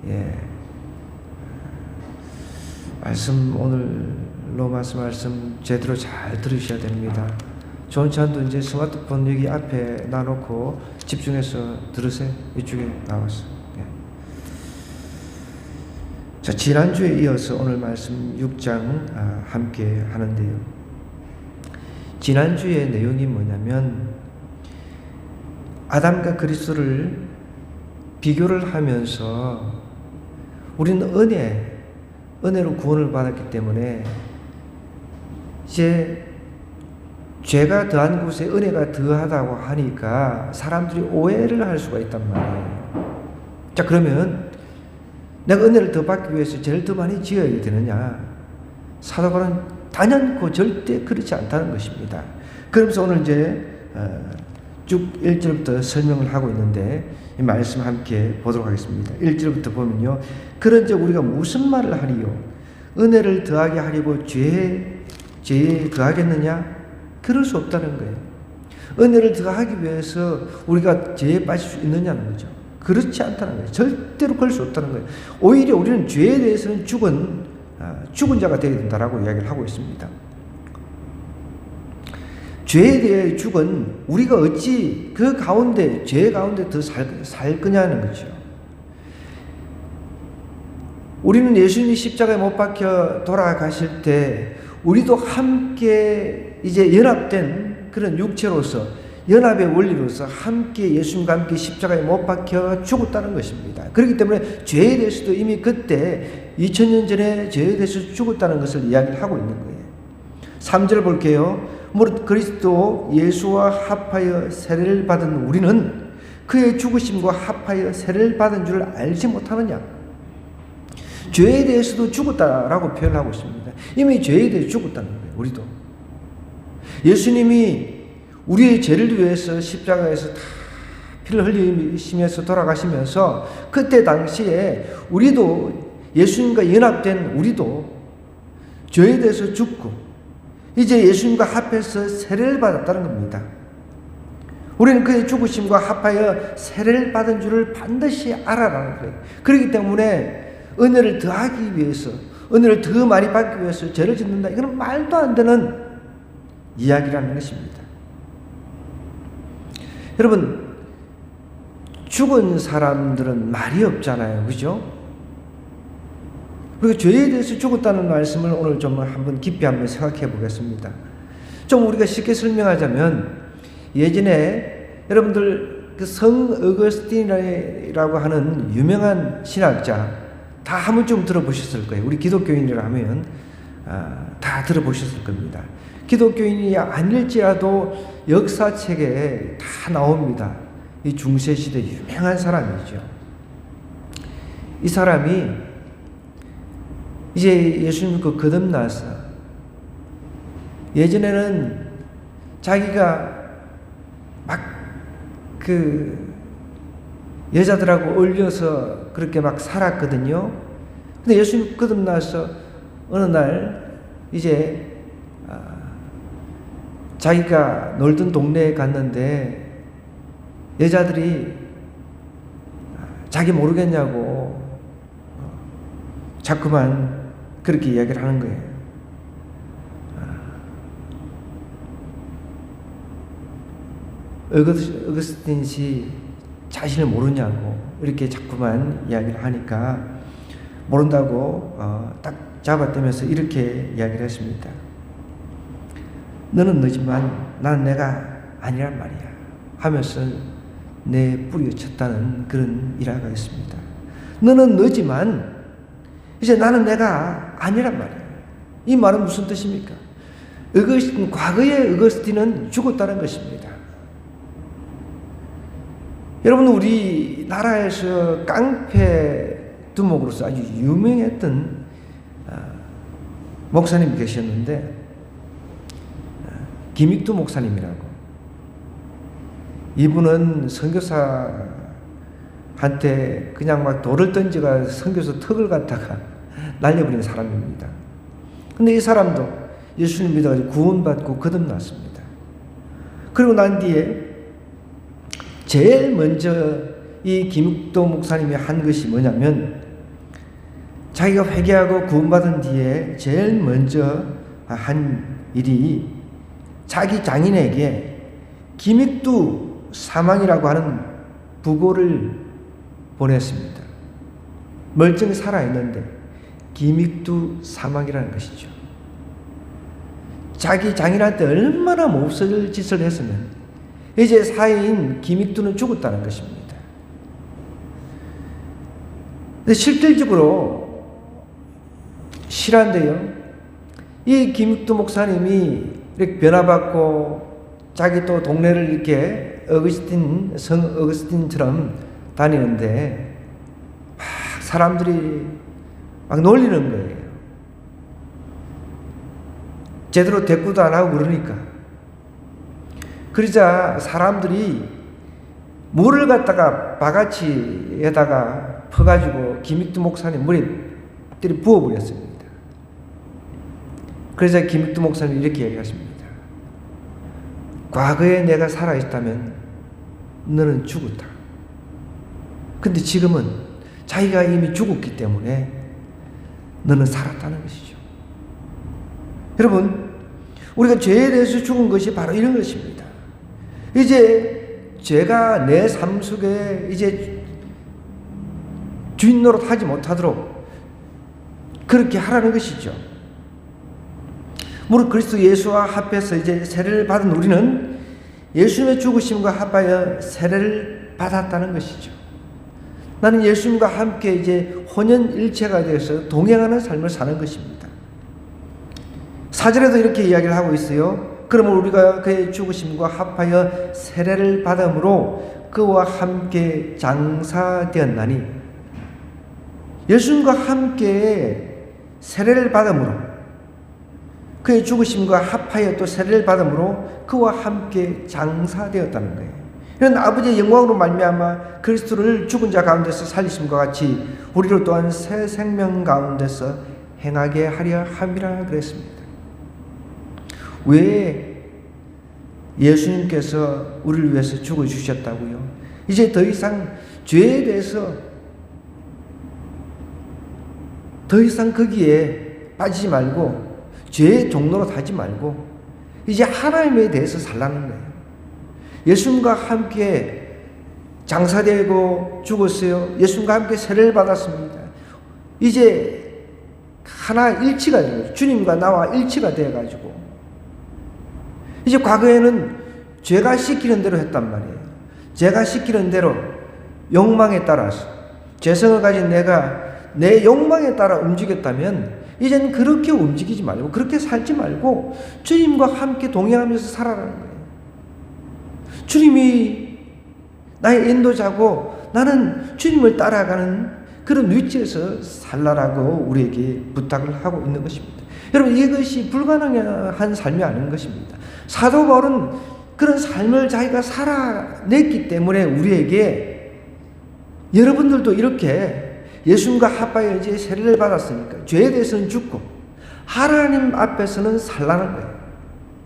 예. 오늘 로마서 말씀 제대로 잘 들으셔야 됩니다. 존찬도 이제 스마트폰 여기 앞에 놔놓고 집중해서 들으세요. 이쪽에 나와서. 예. 자, 지난주에 이어서 오늘 말씀 6장 함께 하는데요. 지난주의 내용이 뭐냐면 아담과 그리스도를 비교를 하면서 우리는 은혜로 구원을 받았기 때문에 이제 죄가 더한 곳에 은혜가 더하다고 하니까 사람들이 오해를 할 수가 있단 말이에요. 자, 그러면 내가 은혜를 더 받기 위해서 죄를 더 많이 지어야 되느냐? 사도 바울은 단연코 절대 그렇지 않다는 것입니다. 그러면서 오늘 이제 쭉 1절부터 설명을 하고 있는데 이 말씀 함께 보도록 하겠습니다. 1절부터 보면요. 그런즉 우리가 무슨 말을 하리요? 은혜를 더하게 하려고 죄에 더하겠느냐? 그럴 수 없다는 거예요. 은혜를 더하기 위해서 우리가 죄에 빠질 수 있느냐는 거죠. 그렇지 않다는 거예요. 절대로 그럴 수 없다는 거예요. 오히려 우리는 죄에 대해서는 죽은 자가 되어야 된다라고 이야기를 하고 있습니다. 죄에 대해 죽은 우리가 어찌 그 가운데, 죄 가운데 더 살 거냐는 거죠. 우리는 예수님이 십자가에 못 박혀 돌아가실 때 우리도 함께 이제 연합된 그런 육체로서 연합의 원리로서 함께 예수님과 함께 십자가에 못 박혀 죽었다는 것입니다. 그렇기 때문에 죄에 대해서도 이미 그때 2000년 전에 죄에 대해서 죽었다는 것을 이야기를 하고 있는 거예요. 3절 볼게요. 무릇 그리스도 예수와 합하여 세례를 받은 우리는 그의 죽으심과 합하여 세례를 받은 줄 알지 못하느냐? 죄에 대해서도 죽었다라고 표현하고 있습니다. 이미 죄에 대해 죽었다는 거예요. 우리도. 예수님이 우리의 죄를 위해서 십자가에서 다 피를 흘리시면서 돌아가시면서 그때 당시에 우리도 예수님과 연합된 우리도 죄에 대해서 죽고 이제 예수님과 합해서 세례를 받았다는 겁니다. 우리는 그의 죽으심과 합하여 세례를 받은 줄을 반드시 알아라는 거예요. 그렇기 때문에 은혜를 더하기 위해서, 은혜를 더 많이 받기 위해서 죄를 짓는다. 이건 말도 안 되는 이야기라는 것입니다. 여러분, 죽은 사람들은 말이 없잖아요. 그죠? 우리가 죄에 대해서 죽었다는 말씀을 오늘 좀 한번 깊이 한번 생각해 보겠습니다. 좀 우리가 쉽게 설명하자면 예전에 여러분들 그 성 어거스틴이라고 하는 유명한 신학자 다 한 번쯤 들어보셨을 거예요. 우리 기독교인이라 하면 다 들어보셨을 겁니다. 기독교인이 아닐지라도 역사책에 다 나옵니다. 이 중세시대 유명한 사람이죠. 이 사람이 이제 예수님 믿고 거듭나서 예전에는 자기가 막 그 여자들하고 어울려서 그렇게 막 살았거든요. 근데 예수님 거듭나서 어느 날 이제 자기가 놀던 동네에 갔는데 여자들이 자기 모르겠냐고 자꾸만 그렇게 이야기를 하는 거예요. 어거스틴 씨 자신을 모르냐고 이렇게 자꾸만 이야기를 하니까 모른다고 딱 잡아떼면서 이렇게 이야기를 했습니다. 너는 너지만 나는 내가 아니란 말이야 하면서 내 뿌리쳤다는 그런 일화가 있습니다. 너는 너지만 이제 나는 내가 아니란 말이야. 이 말은 무슨 뜻입니까? 과거의 어거스틴은 죽었다는 것입니다. 여러분, 우리나라에서 깡패 두목으로서 아주 유명했던 목사님이 계셨는데 김익두 목사님이라고. 이분은 선교사한테 그냥 막 돌을 던지가 선교사 턱을 갖다가 날려버린 사람입니다. 근데 이 사람도 예수님 믿어가지고 구원받고 거듭났습니다. 그리고 난 뒤에 제일 먼저 이 김익도 목사님이 한 것이 뭐냐면 자기가 회개하고 구원받은 뒤에 제일 먼저 한 일이 자기 장인에게 기믹두 사망이라고 하는 부고를 보냈습니다. 멀쩡히 살아있는데 기믹두 사망이라는 것이죠. 자기 장인한테 얼마나 몹쓸 짓을 했으면 이제 사인 기믹두는 죽었다는 것입니다. 근데 실질적으로 실화인데요. 이 기믹두 목사님이 이렇게 변화받고 자기 또 동네를 이렇게 성 어거스틴처럼 다니는데 막 사람들이 막 놀리는 거예요. 제대로 대꾸도 안 하고 그러니까. 그러자 사람들이 물을 갖다가 바가지에다가 퍼가지고 기믹두 목사님 머리에 부어버렸습니다. 그래서 기믹두 목사님이 이렇게 얘기하십니다. 과거에 내가 살아있다면 너는 죽었다. 근데 지금은 자기가 이미 죽었기 때문에 너는 살았다는 것이죠. 여러분, 우리가 죄에 대해서 죽은 것이 바로 이런 것입니다. 이제 죄가 내 삶 속에 이제 주인 노릇 하지 못하도록 그렇게 하라는 것이죠. 무릇 그리스도 예수와 합해서 이제 세례를 받은 우리는 예수님의 죽으심과 합하여 세례를 받았다는 것이죠. 나는 예수님과 함께 이제 혼연일체가 되어서 동행하는 삶을 사는 것입니다. 4절에도 이렇게 이야기를 하고 있어요. 그러면 우리가 그의 죽으심과 합하여 세례를 받음으로 그와 함께 장사되었나니, 예수님과 함께 세례를 받음으로 그의 죽으심과 합하여 또 세례를 받음으로 그와 함께 장사되었다는 거예요. 이런 아버지의 영광으로 말미암아 그리스도를 죽은 자 가운데서 살리심과 같이 우리로 또한 새 생명 가운데서 행하게 하려 함이라 그랬습니다. 왜 예수님께서 우리를 위해서 죽어주셨다고요? 이제 더 이상 죄에 대해서 더 이상 거기에 빠지지 말고 죄의 종로로 타지 말고 이제 하나님에 대해서 살라는 거예요. 예수님과 함께 장사되고 죽었어요. 예수님과 함께 세례를 받았습니다. 이제 하나 일치가 되고 주님과 나와 일치가 되어가지고 이제 과거에는 죄가 시키는 대로 했단 말이에요. 죄가 시키는 대로 욕망에 따라서 죄성을 가진 내가 내 욕망에 따라 움직였다면 이제는 그렇게 움직이지 말고 그렇게 살지 말고 주님과 함께 동행하면서 살아라는 거예요. 주님이 나의 인도자고 나는 주님을 따라가는 그런 위치에서 살라라고 우리에게 부탁을 하고 있는 것입니다. 여러분, 이것이 불가능한 삶이 아닌 것입니다. 사도 바울은 그런 삶을 자기가 살아냈기 때문에 우리에게 여러분들도 이렇게 예수님과 합하여 이제 세례를 받았으니까 죄에 대해서는 죽고 하나님 앞에서는 살라는 거예요.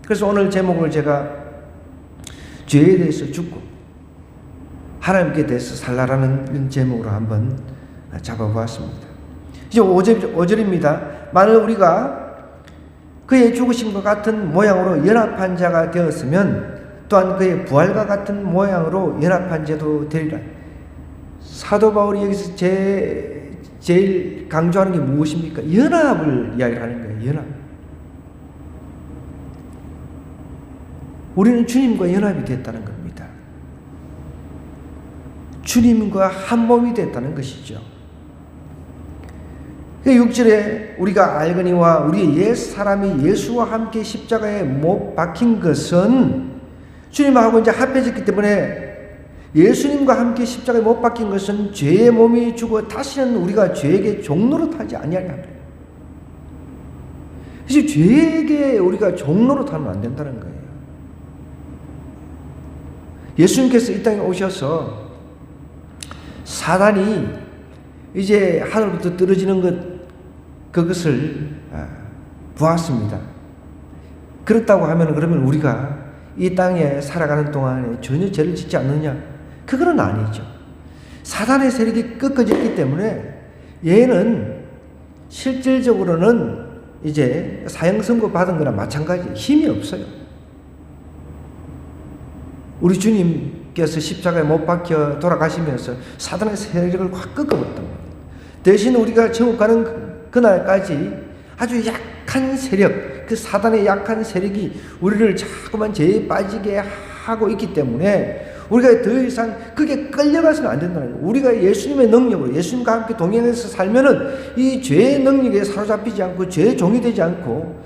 그래서 오늘 제목을 제가 죄에 대해서 죽고 하나님께 대해서 살라라는 제목으로 한번 잡아보았습니다. 이제 5절입니다. 만일 우리가 그의 죽으심과 같은 모양으로 연합한 자가 되었으면 또한 그의 부활과 같은 모양으로 연합한 자도 되리라. 사도 바울이 여기서 제일 강조하는 게 무엇입니까? 연합을 이야기하는 거예요. 연합. 우리는 주님과 연합이 됐다는 겁니다. 주님과 한 몸이 됐다는 것이죠. 6절에 우리가 알거니와 우리의 옛 사람이 예수와 함께 십자가에 못 박힌 것은 주님하고 이제 합해졌기 때문에 예수님과 함께 십자가에 못 박힌 것은 죄의 몸이 죽어 다시는 우리가 죄에게 종노릇하지 아니하리라. 이제 죄에게 우리가 종노릇하면 안 된다는 거예요. 예수님께서 이 땅에 오셔서 사단이 이제 하늘부터 떨어지는 그것을 보았습니다. 그렇다고 하면 그러면 우리가 이 땅에 살아가는 동안에 전혀 죄를 짓지 않느냐? 그건 아니죠. 사단의 세력이 꺾어졌기 때문에 얘는 실질적으로는 이제 사형 선고 받은 거나 마찬가지 힘이 없어요. 우리 주님께서 십자가에 못 박혀 돌아가시면서 사단의 세력을 확 꺾어버렸단 말이에요. 대신 우리가 천국 가는 그날까지 아주 약한 세력, 그 사단의 약한 세력이 우리를 자꾸만 죄에 빠지게 하고 있기 때문에 우리가 더 이상 그게 끌려가서는 안 된다는 거예요. 우리가 예수님의 능력으로 예수님과 함께 동행해서 살면은 이 죄의 능력에 사로잡히지 않고 죄의 종이 되지 않고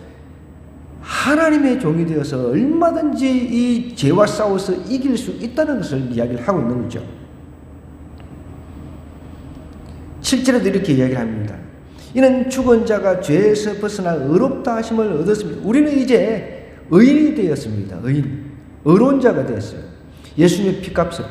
하나님의 종이 되어서 얼마든지 이 죄와 싸워서 이길 수 있다는 것을 이야기를 하고 있는 거죠. 실제로도 이렇게 이야기를 합니다. 이는 죽은 자가 죄에서 벗어나 의롭다 하심을 얻었습니다. 우리는 이제 의인이 되었습니다. 의로운 자가 되었어요. 예수님의 피값으로.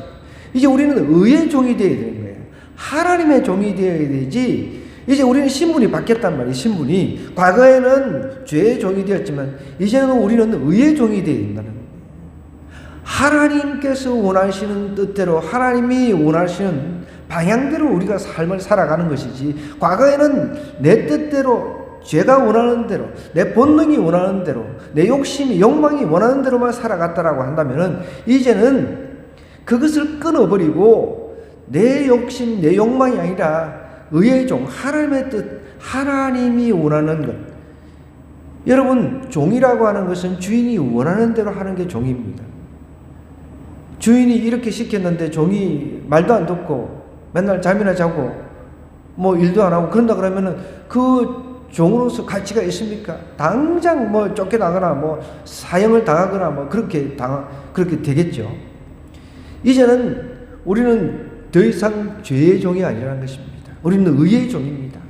이제 우리는 의의 종이 되어야 되는 거예요. 하나님의 종이 되어야 되지. 이제 우리는 신분이 바뀌었단 말이에요. 신분이. 과거에는 죄의 종이 되었지만 이제는 우리는 의의 종이 되어야 된다는 거예요. 하나님께서 원하시는 뜻대로 하나님이 원하시는 방향대로 우리가 삶을 살아가는 것이지, 과거에는 내 뜻대로 죄가 원하는 대로, 내 본능이 원하는 대로, 내 욕심이, 욕망이 원하는 대로만 살아갔다라고 한다면은 이제는 그것을 끊어버리고 내 욕심, 내 욕망이 아니라 의의 종, 하나님의 뜻, 하나님이 원하는 것. 여러분, 종이라고 하는 것은 주인이 원하는 대로 하는 게 종입니다. 주인이 이렇게 시켰는데 종이 말도 안 듣고 맨날 잠이나 자고 뭐 일도 안 하고 그런다 그러면은 그 종으로서 가치가 있습니까? 당장 뭐 쫓겨나거나 뭐 사형을 당하거나 뭐 그렇게 되겠죠. 이제는 우리는 더 이상 죄의 종이 아니라는 것입니다. 우리는 의의 종입니다.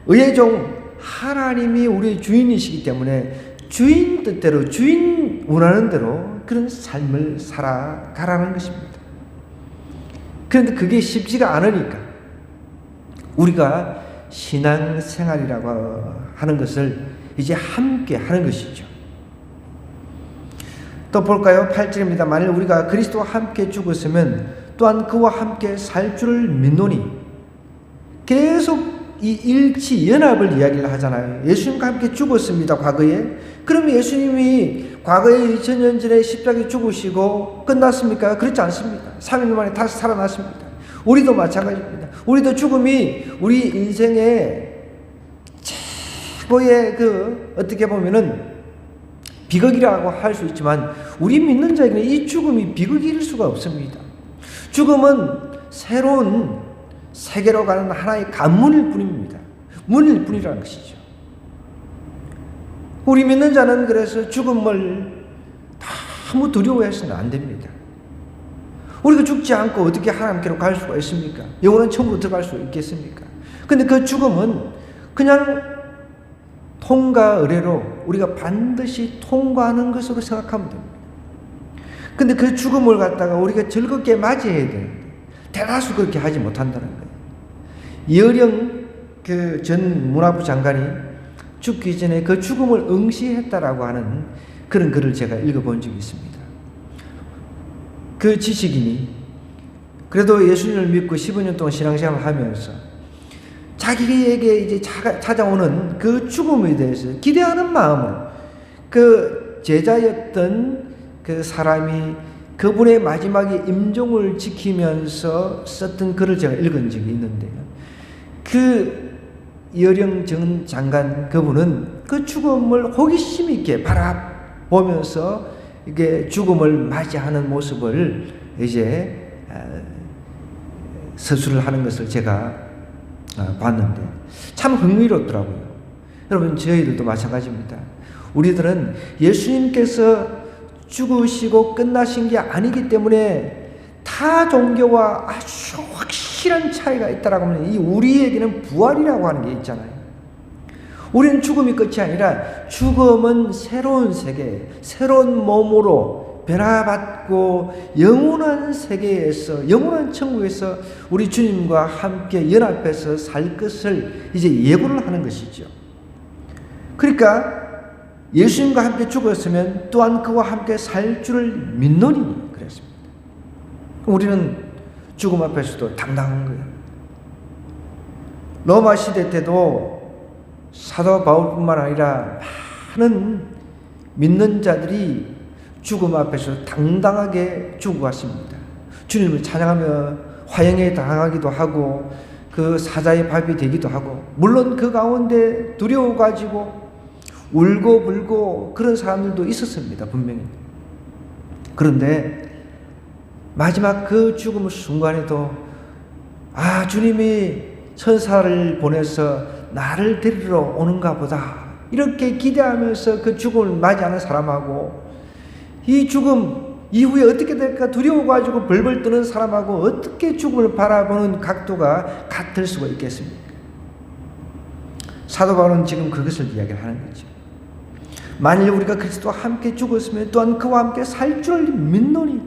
의의 종, 하나님이 우리의 주인이시기 때문에 주인 뜻대로, 주인 원하는 대로 그런 삶을 살아가라는 것입니다. 그런데 그게 쉽지가 않으니까 우리가 신앙생활이라고 하는 것을 이제 함께 하는 것이죠. 또 볼까요? 8절입니다. 만일 우리가 그리스도와 함께 죽었으면 또한 그와 함께 살 줄을 믿노니. 계속 이 일치 연합을 이야기를 하잖아요. 예수님과 함께 죽었습니다. 과거에. 그럼 예수님이 과거에 2000년 전에 십자가에 죽으시고 끝났습니까? 그렇지 않습니다. 3일 만에 다시 살아났습니다. 우리도 마찬가지입니다. 우리도 죽음이 우리 인생의 최고의 어떻게 보면은 비극이라고 할 수 있지만 우리 믿는 자에게는 이 죽음이 비극일 수가 없습니다. 죽음은 새로운 세계로 가는 하나의 관문일 뿐입니다. 문일 뿐이라는 것이죠. 우리 믿는 자는 그래서 죽음을 아무 두려워해서는 안 됩니다. 우리가 죽지 않고 어떻게 하나님께로 갈 수가 있습니까? 영원한 천국으로 들어갈 수 있겠습니까? 근데 그 죽음은 그냥 통과 의례로 우리가 반드시 통과하는 것으로 생각하면 됩니다. 근데 그 죽음을 갖다가 우리가 즐겁게 맞이해야 되는데 대다수 그렇게 하지 못한다는 거예요. 이어령 전 문화부 장관이 죽기 전에 그 죽음을 응시했다라고 하는 그런 글을 제가 읽어본 적이 있습니다. 그 지식인이 그래도 예수님을 믿고 15년 동안 신앙생활을 하면서 자기에게 이제 찾아오는 그 죽음에 대해서 기대하는 마음으로 그 제자였던 그 사람이 그분의 마지막에 임종을 지키면서 썼던 글을 제가 읽은 적이 있는데요. 그 이어령 전 장관 그분은 그 죽음을 호기심 있게 바라보면서 이게 죽음을 맞이하는 모습을 이제 서술을 하는 것을 제가 봤는데 참 흥미롭더라고요. 여러분, 저희들도 마찬가지입니다. 우리들은 예수님께서 죽으시고 끝나신 게 아니기 때문에 타 종교와 아주 확실한 차이가 있다라고 하면 이 우리에게는 부활이라고 하는 게 있잖아요. 우리는 죽음이 끝이 아니라 죽음은 새로운 세계, 새로운 몸으로 변화받고 영원한 세계에서, 영원한 천국에서 우리 주님과 함께 연합해서 살 것을 이제 예고를 하는 것이죠. 그러니까 예수님과 함께 죽었으면 또한 그와 함께 살 줄을 믿노니 그랬습니다. 우리는 죽음 앞에서도 당당한 거예요. 로마 시대 때도 사도 바울뿐만 아니라 많은 믿는 자들이 죽음 앞에서 당당하게 죽어갔습니다. 주님을 찬양하며 화형에 당하기도 하고 그 사자의 밥이 되기도 하고, 물론 그 가운데 두려워가지고 울고 불고 그런 사람들도 있었습니다. 분명히. 그런데 마지막 그 죽음 순간에도 주님이 천사를 보내서 나를 데리러 오는가 보다 이렇게 기대하면서 그 죽음을 맞이하는 사람하고, 이 죽음 이후에 어떻게 될까 두려워가지고 벌벌 떠는 사람하고 어떻게 죽음을 바라보는 각도가 같을 수가 있겠습니까? 사도 바울은 지금 그것을 이야기를 하는 거죠. 만일 우리가 그리스도와 함께 죽었으면 또한 그와 함께 살 줄을 믿노니,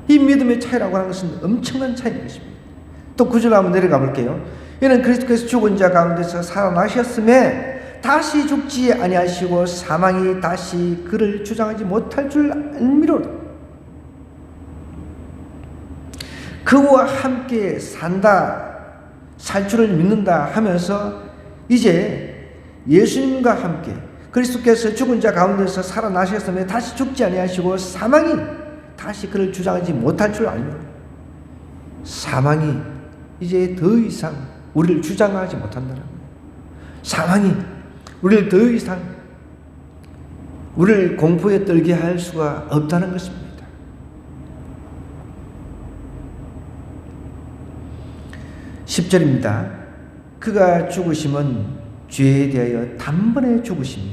이 믿음의 차이라고 하는 것은 엄청난 차이인 것입니다. 또 9절 한번 내려가 볼게요. 이는 그리스도께서 죽은 자 가운데서 살아나셨음에 다시 죽지 아니하시고 사망이 다시 그를 주장하지 못할 줄 알미로다. 그와 함께 산다, 살 줄을 믿는다 하면서 이제 예수님과 함께 그리스도께서 죽은 자 가운데서 살아나셨음에 다시 죽지 아니하시고 사망이 다시 그를 주장하지 못할 줄 알미로다. 사망이 이제 더 이상 우리를 주장하지 못한다는 거예요. 사망이 우리를 더 이상 우리를 공포에 떨게 할 수가 없다는 것입니다. (10절입니다) 그가 죽으심은 죄에 대하여 단번에 죽으시며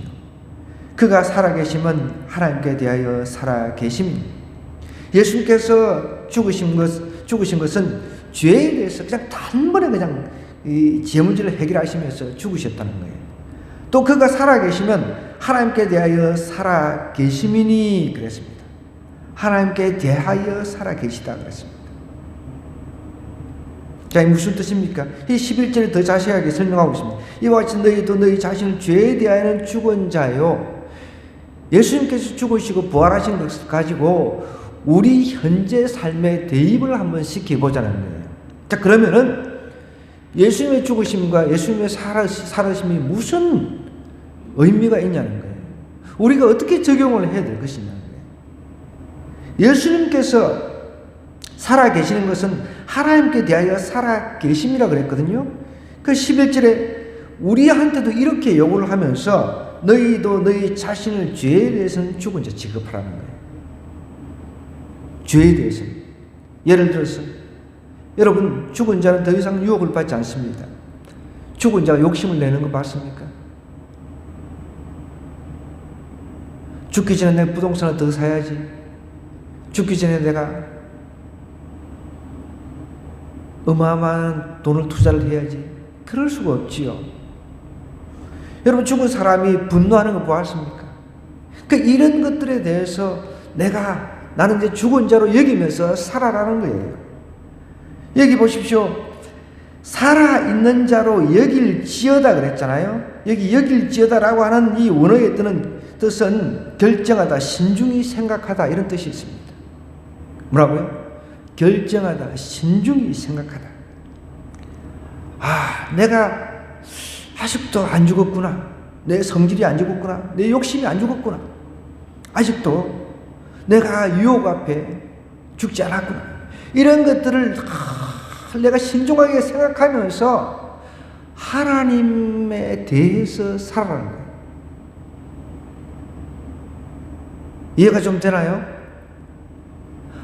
그가 살아계심은 하나님께 대하여 살아계심이니, 예수님께서 죽으신 것은 죄에 대해서 그냥 단번에 그냥 제 문제를 해결하시면서 죽으셨다는 거예요. 또 그가 살아계시면 하나님께 대하여 살아계심이니 그랬습니다. 하나님께 대하여 살아계시다 그랬습니다. 자, 이 무슨 뜻입니까? 이 11절에 더 자세하게 설명하고 있습니다. 이와 같이 너희도 너희 자신을 죄에 대하여는 죽은 자요, 예수님께서 죽으시고 부활하신 것을 가지고 우리 현재 삶에 대입을 한번 시켜보자는 거예요. 자, 그러면은 예수님의 죽으심과 예수님의 살아심이 무슨 의미가 있냐는 거예요. 우리가 어떻게 적용을 해야 될 것이냐는 거예요. 예수님께서 살아계시는 것은 하나님께 대하여 살아계심이라 그랬거든요. 그 11절에 우리한테도 이렇게 요구를 하면서 너희도 너희 자신을 죄에 대해서는 죽은 자 취급하라는 거예요. 죄에 대해서. 예를 들어서 여러분, 죽은 자는 더 이상 유혹을 받지 않습니다. 죽은 자가 욕심을 내는 거 봤습니까? 죽기 전에 내 부동산을 더 사야지. 죽기 전에 내가 어마어마한 돈을 투자를 해야지. 그럴 수가 없지요. 여러분, 죽은 사람이 분노하는 거 보았습니까? 이런 것들에 대해서 나는 이제 죽은 자로 여기면서 살아라는 거예요. 여기 보십시오. 살아있는 자로 여길지어다 그랬잖아요. 여기 여길지어다라고 하는 이 원어의 뜻은 결정하다, 신중히 생각하다 이런 뜻이 있습니다. 뭐라고요? 결정하다, 신중히 생각하다. 내가 아직도 안 죽었구나. 내 성질이 안 죽었구나. 내 욕심이 안 죽었구나. 아직도 내가 유혹 앞에 죽지 않았구나. 이런 것들을 내가 신중하게 생각하면서 하나님에 대해서 살아가는 거예요. 이해가 좀 되나요?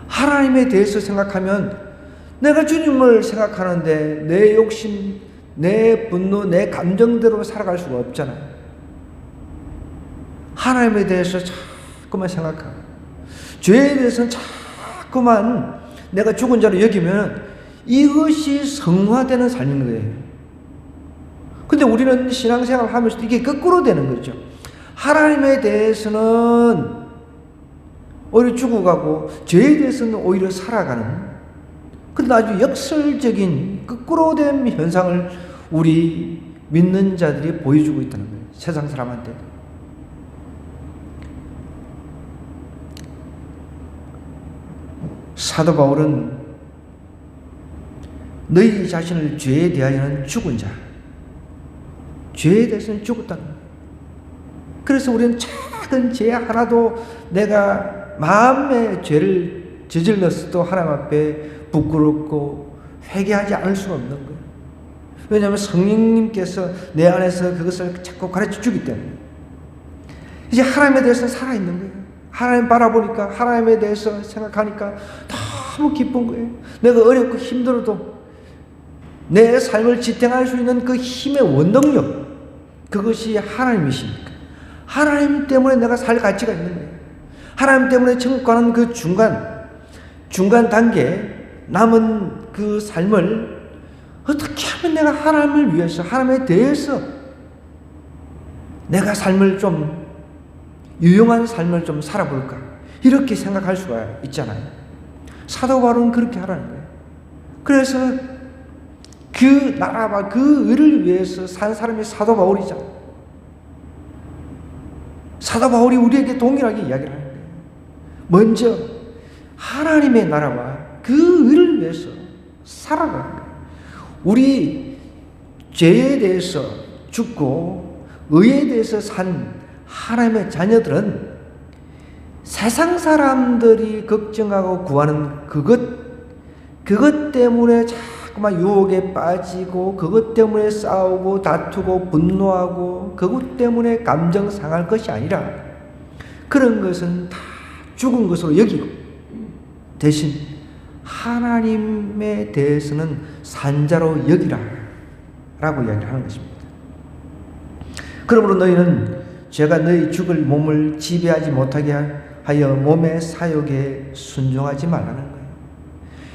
하나님에 대해서 생각하면 내가 주님을 생각하는데 내 욕심, 내 분노, 내 감정대로 살아갈 수가 없잖아요. 하나님에 대해서 자꾸만 생각하고 죄에 대해서는 자꾸만 내가 죽은 자로 여기면 이것이 성화되는 삶인 거예요. 근데 우리는 신앙생활을 하면서 이게 거꾸로 되는 거죠. 하나님에 대해서는 오히려 죽어가고 죄에 대해서는 오히려 살아가는, 근데 아주 역설적인 거꾸로 된 현상을 우리 믿는 자들이 보여주고 있다는 거예요. 세상 사람한테. 사도 바울은 너희 자신을 죄에 대하여는 죽은 자, 죄에 대해서는 죽었다는 거예요. 그래서 우리는 작은 죄 하나도 내가 마음의 죄를 저질렀어도 하나님 앞에 부끄럽고 회개하지 않을 수가 없는 거예요. 왜냐하면 성령님께서 내 안에서 그것을 자꾸 가르쳐 주기 때문에. 이제 하나님에 대해서는 살아있는 거예요. 하나님 바라보니까, 하나님에 대해서 생각하니까 너무 기쁜 거예요. 내가 어렵고 힘들어도 내 삶을 지탱할 수 있는 그 힘의 원동력, 그것이 하나님이시니까. 하나님 때문에 내가 살 가치가 있는 거예요. 하나님 때문에 천국 가는 그 중간 단계, 남은 그 삶을 어떻게 하면 내가 하나님을 위해서, 하나님에 대해서 내가 삶을 좀, 유용한 삶을 좀 살아볼까, 이렇게 생각할 수가 있잖아요. 사도 바울은 그렇게 하라는 거예요. 그래서 그 나라와 그 의를 위해서 산 사람이 사도 바울이잖아요. 사도 바울이 우리에게 동일하게 이야기를 하는 거예요. 먼저 하나님의 나라와 그 의를 위해서 살아가는 거예요. 우리 죄에 대해서 죽고 의에 대해서 산 하나님의 자녀들은 세상 사람들이 걱정하고 구하는 그것 때문에 자꾸만 유혹에 빠지고, 그것 때문에 싸우고 다투고 분노하고, 그것 때문에 감정 상할 것이 아니라 그런 것은 다 죽은 것으로 여기고, 대신 하나님에 대해서는 산자로 여기라 라고 이야기를 하는 것입니다. 그러므로 너희는 죄가 너희 죽을 몸을 지배하지 못하게 하여 몸의 사욕에 순종하지 말라는 거예요.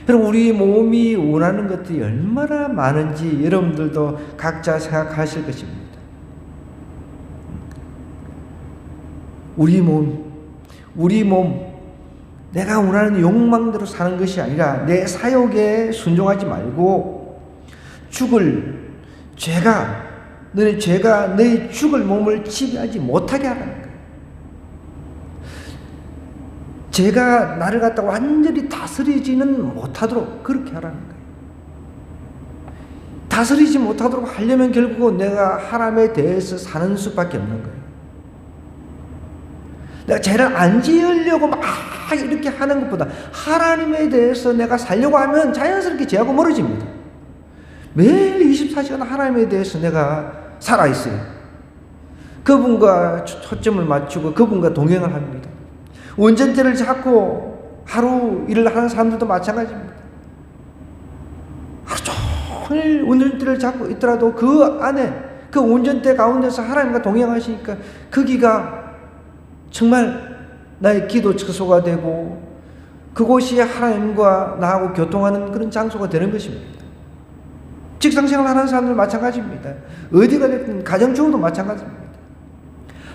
여러분, 우리 몸이 원하는 것들이 얼마나 많은지 여러분들도 각자 생각하실 것입니다. 우리 몸, 내가 원하는 욕망대로 사는 것이 아니라 내 사욕에 순종하지 말고 죄가 너희 죽을 몸을 지배하지 못하게 하라는 거예요. 죄가 나를 갖다가 완전히 다스리지는 못하도록 그렇게 하라는 거예요. 다스리지 못하도록 하려면 결국은 내가 하나님에 대해서 사는 수밖에 없는 거예요. 내가 죄를 안 지으려고 막 이렇게 하는 것보다 하나님에 대해서 내가 살려고 하면 자연스럽게 죄하고 멀어집니다. 매일 24시간 하나님에 대해서 내가 살아있어요. 그분과 초점을 맞추고 그분과 동행을 합니다. 운전대를 잡고 하루 일을 하는 사람들도 마찬가지입니다. 하루 종일 운전대를 잡고 있더라도 그 안에, 그 운전대 가운데서 하나님과 동행하시니까 거기가 정말 나의 기도 처소가 되고 그곳이 하나님과 나하고 교통하는 그런 장소가 되는 것입니다. 직장생활 하는 사람들 마찬가지입니다. 어디가 됐든 가정주부도 마찬가지입니다.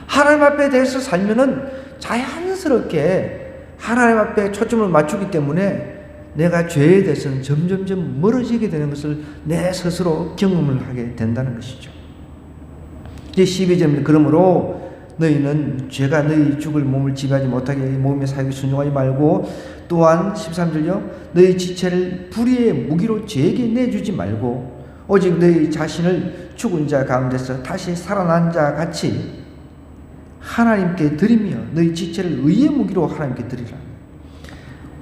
하나님 앞에 대해서 살면은 자연스럽게 하나님 앞에 초점을 맞추기 때문에 내가 죄에 대해서는 점점점 멀어지게 되는 것을 내 스스로 경험을 하게 된다는 것이죠. 이제 12절입니다. 그러므로 너희는 죄가 너희 죽을 몸을 지배하지 못하게 몸의 사욕에 순종하지 말고, 또한 13절요, 너희 지체를 불의의 무기로 죄에게 내주지 말고 오직 너희 자신을 죽은 자 가운데서 다시 살아난 자 같이 하나님께 드리며 너희 지체를 의의 무기로 하나님께 드리라.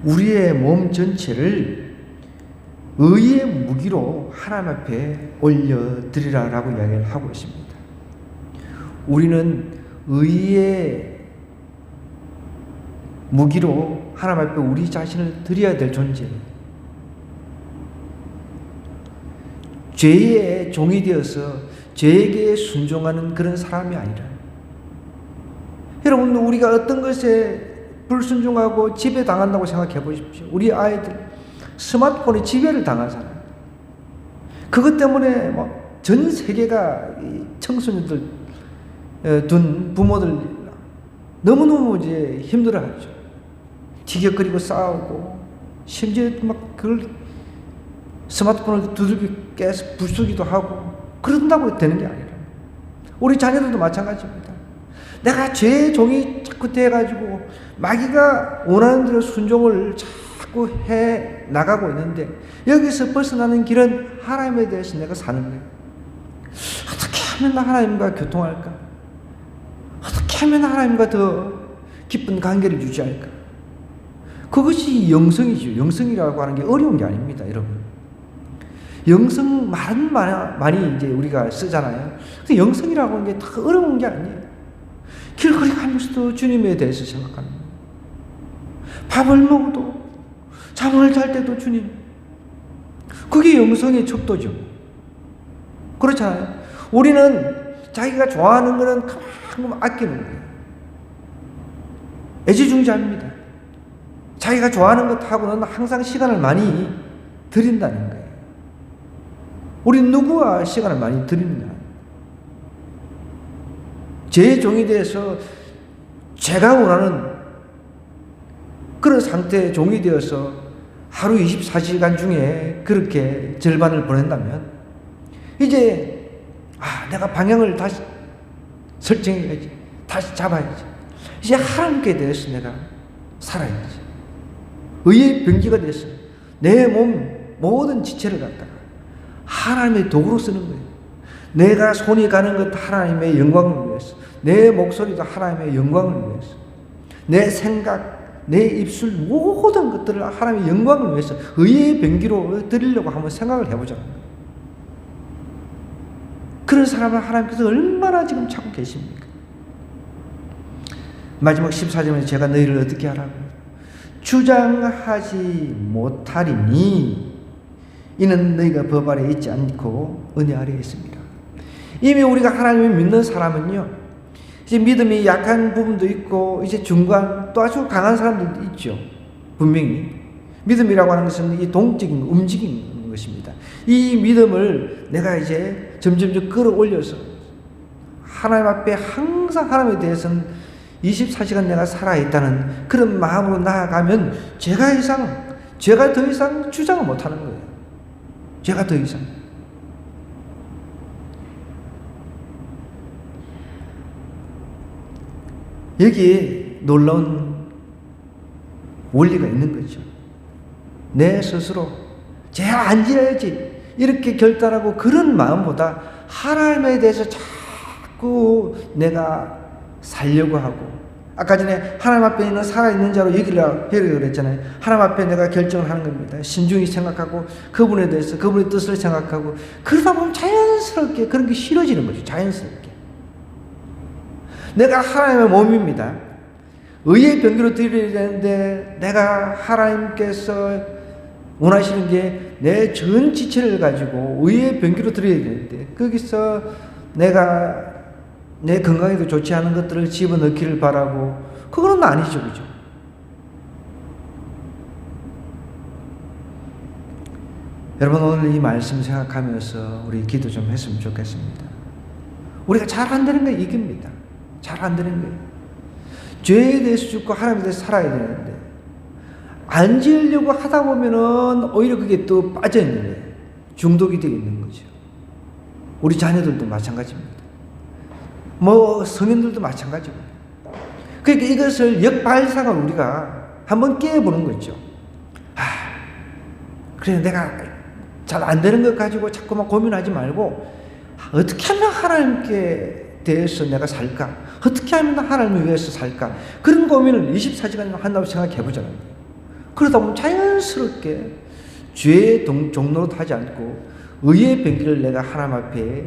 우리의 몸 전체를 의의 무기로 하나님 앞에 올려드리라 라고 이야기를 하고 있습니다. 우리는 의의 무기로 하나님 앞에 우리 자신을 드려야 될 존재예요. 죄의 종이 되어서 죄에게 순종하는 그런 사람이 아니라, 여러분, 우리가 어떤 것에 불순종하고 지배당한다고 생각해 보십시오. 우리 아이들 스마트폰에 지배를 당한 사람, 그것 때문에 전 세계가 청소년들 둔 부모들 너무너무 이제 힘들어하죠. 티격거리고 싸우고, 심지어 막 그걸 스마트폰을 두들겨 깨서 부수기도 하고 그런다고 되는 게 아니라, 우리 자녀들도 마찬가지입니다. 내가 죄의 종이 자꾸 돼가지고 마귀가 원하는 대로 순종을 자꾸 해 나가고 있는데, 여기서 벗어나는 길은 하나님에 대해서 내가 사는 거예요. 어떻게 하면 나 하나님과 교통할까? 어떻게 하면 하나님과 더 깊은 관계를 유지할까? 그것이 영성이죠. 영성이라고 하는 게 어려운 게 아닙니다, 여러분. 영성 말은 많이 이제 우리가 쓰잖아요. 근데 영성이라고 하는 게 다 어려운 게 아니에요. 길거리 가면서도 주님에 대해서 생각하는 거예요. 밥을 먹어도, 잠을 잘 때도 주님. 그게 영성의 척도죠. 그렇잖아요. 우리는 자기가 좋아하는 거는 그만큼 아끼는 거예요. 애지중지합니다. 자기가 좋아하는 것하고는 항상 시간을 많이 들인다는 거예요. 우린 누구와 시간을 많이 들이느냐? 제 종이 되어서 제가 원하는 그런 상태의 종이 되어서 하루 24시간 중에 그렇게 절반을 보낸다면 이제 내가 방향을 다시 설정해야지. 다시 잡아야지. 이제 하나님께 대해서 내가 살아야지. 의의 병기가 돼서 내 몸 모든 지체를 갖다가 하나님의 도구로 쓰는 거예요. 내가 손이 가는 것 하나님의 영광을 위해서, 내 목소리도 하나님의 영광을 위해서, 내 생각, 내 입술 모든 것들을 하나님의 영광을 위해서 의의 병기로 드리려고 한번 생각을 해보자는 거예요. 그런 사람을 하나님께서 얼마나 지금 찾고 계십니까? 마지막 14절에 제가 너희를 어떻게 하라고? 주장하지 못하리니 이는 너희가 법 아래 있지 않고 은혜 아래에 있습니다. 이미 우리가 하나님을 믿는 사람은요, 이제 믿음이 약한 부분도 있고 이제 중간 또 아주 강한 사람들도 있죠. 분명히 믿음이라고 하는 것은 이 동적인 움직이는 것입니다. 이 믿음을 내가 이제 점점 끌어올려서 하나님 앞에 항상 하나님에 대해서는 24시간 내가 살아있다는 그런 마음으로 나아가면 제가 더 이상 주장을 못하는 거예요. 제가 더 이상. 여기에 놀라운 원리가 있는 거죠. 내 스스로 제가 안 지어야지 이렇게 결단하고 그런 마음보다 하나님에 대해서 자꾸 내가 살려고 하고, 아까 전에 하나님 앞에 있는 살아있는 자로 여기려고 그랬잖아요. 하나님 앞에 내가 결정을 하는 겁니다. 신중히 생각하고 그분에 대해서 그분의 뜻을 생각하고 그러다 보면 자연스럽게 그런 게 싫어지는 거죠. 자연스럽게. 내가 하나님의 몸입니다. 의의 병기로 드려야 되는데 내가 하나님께서 원하시는 게 내 전 지체를 가지고 의의 병기로 드려야 되는데 거기서 내가 내 건강에도 좋지 않은 것들을 집어넣기를 바라고 그거는 아니죠. 그죠? 여러분 오늘 이 말씀 생각하면서 우리 기도 좀 했으면 좋겠습니다. 우리가 잘 안 되는 게 이깁니다. 잘 안 되는 거예요. 죄에 대해서 죽고 하나님에 대해서 살아야 되는데 안 지으려고 하다 보면은 오히려 그게 또 빠져 있는 거예요. 중독이 되어 있는 거죠. 우리 자녀들도 마찬가지입니다. 성인들도 마찬가지고. 그러니까 이것을 역발상을 우리가 한번 깨보는 거죠. 그래 내가 잘 안 되는 것 가지고 자꾸만 고민하지 말고 어떻게 하면 하나님께 대해서 내가 살까? 어떻게 하면 하나님을 위해서 살까? 그런 고민을 24시간 한다고 생각해 보잖아요. 그러다 보면 자연스럽게 죄의 종로로 하지 않고 의의 병기를 내가 하나님 앞에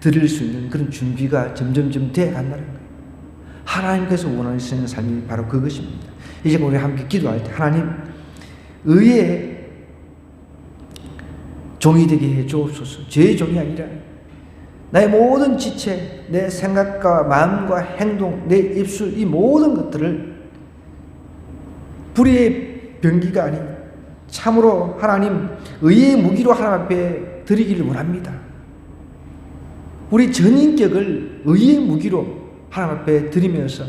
드릴 수 있는 그런 준비가 점점점 돼 간다는 거예요. 하나님께서 원하시는 삶이 바로 그것입니다. 이제 우리 함께 기도할 때 하나님 의의 종이 되게 해 주옵소서. 죄의 종이 아니라 나의 모든 지체, 내 생각과 마음과 행동, 내 입술 이 모든 것들을 불의의 병기가 아닌 참으로 하나님 의의 무기로 하나님 앞에 드리기를 원합니다. 우리 전인격을 의의 무기로 하나님 앞에 드리면서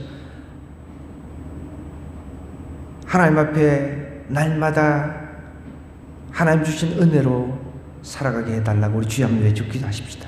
하나님 앞에 날마다 하나님 주신 은혜로 살아가게 해달라고 우리 주여 한번 외쳐 기도하십시다.